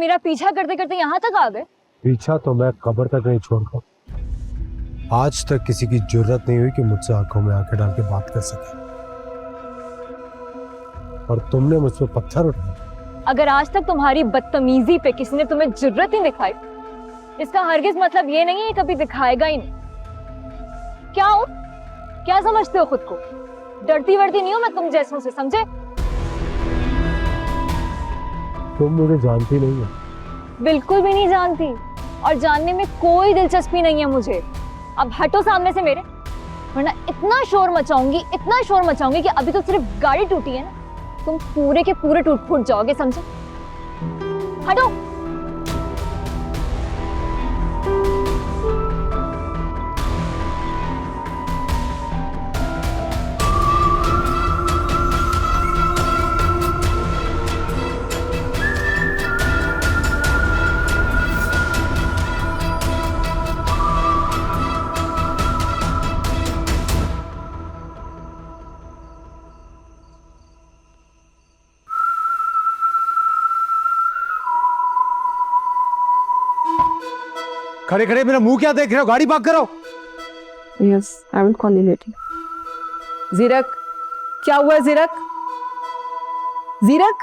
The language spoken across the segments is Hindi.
मेरा पीछा करते करते यहाँ तक आ गए? पीछा तो मैं कब्र तक नहीं छोड़ता। आज तक किसी की जुर्रत नहीं हुई कि मुझसे आंखों में आंखें डाल के बात कर सके, और तुमने मुझ पर पत्थर उठाया। अगर आज तक तुम्हारी बदतमीजी पे किसी ने तुम्हें जुर्रत नहीं दिखाई, इसका हरगिज मतलब ये नहीं है कभी दिखाएगा ही नहीं। क्या हो, क्या समझते हो खुद को? डरती वरती नहीं हो मैं तुम जैसों से, समझे? तुम मुझे जानती नहीं हो। बिल्कुल भी नहीं जानती, और जानने में कोई दिलचस्पी नहीं है मुझे। अब हटो सामने से मेरे, वरना इतना शोर मचाऊंगी कि अभी तो सिर्फ गाड़ी टूटी है ना, तुम पूरे के पूरे टूट फूट जाओगे, समझे? हटो। खड़े खड़े मेरा मुंह क्या देख रहे हो? गाड़ी पार्क करो। Yes, I will call you later. जीरक, क्या हुआ जीरक? जीरक?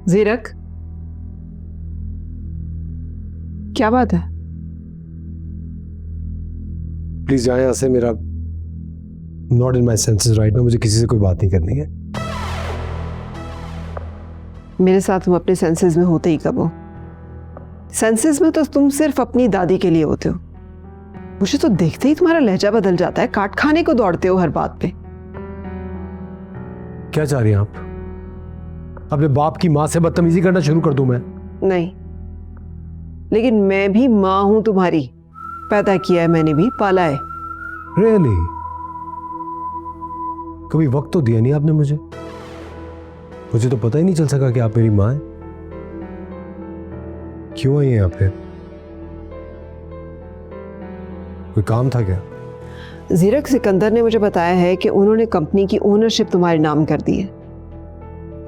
जीरक, क्या बात है? प्लीज जाए यहाँ से। मेरा not in my senses right now. मुझे किसी से कोई बात नहीं करनी है। मेरे साथ तुम अपने सेंसेस में होते ही कब हो? सेंसेस में तो तुम सिर्फ अपनी दादी के लिए होते हो। मुझे तो देखते ही तुम्हारा लहजा बदल जाता है, काट खाने को दौड़ते हो हर बात पे। क्या चाह रही हैं आप? अपने बाप की माँ से बदतमीजी करना शुरू कर दूं मैं? नहीं, लेकिन मैं भी माँ हूं तुम्हारी। पैदा किया है मैंने भी, पाला है। Really? कभी वक्त तो दिया नहीं आपने मुझे। मुझे तो पता ही नहीं चल सका कि आप मेरी माँ हैं। क्यों आई हैं यहाँ पे? कोई काम था क्या? जीरक, सिकंदर ने मुझे बताया है कि उन्होंने कंपनी की ओनरशिप तुम्हारे नाम कर दी है,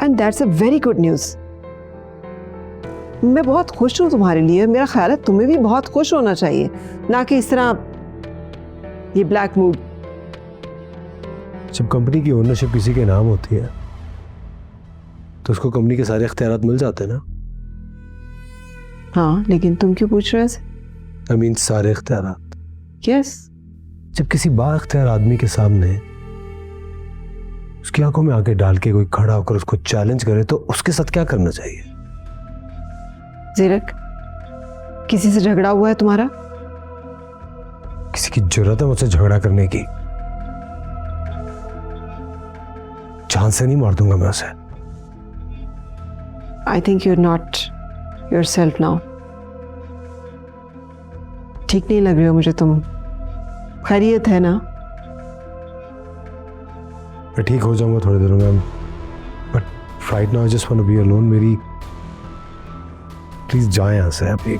and that's a very good news. मैं बहुत खुश हूं तुम्हारे लिए। मेरा ख्याल है तुम्हें भी बहुत खुश होना चाहिए, ना कि इस तरह ये ब्लैक मूड। जब कंपनी की ओनरशिप किसी के नाम होती है तो उसको कंपनी के सारे इख्तियारात मिल जाते हैं ना। हाँ, लेकिन तुम क्यों पूछ रहे हो ऐसे? आई मीन सारे इख्तियारात। यस। जब किसी बाइख्तियार आदमी के सामने उसकी आंखों में आंखें डाल के कोई खड़ा होकर उसको चैलेंज करे तो उसके साथ क्या करना चाहिए? जीरक, किसी से झगड़ा हुआ है तुम्हारा? किसी की जरूरत है मुझसे झगड़ा करने की? जान से नहीं मार दूंगा मैं उसे। I think you are not yourself now. ठीक नहीं लग रहे हो मुझे तुम। खैरियत है ना? मैं ठीक हो जाऊंगा थोड़ी देर में, but right now I just want to be alone. मेरी प्लीज जाए यहाँ से अभी।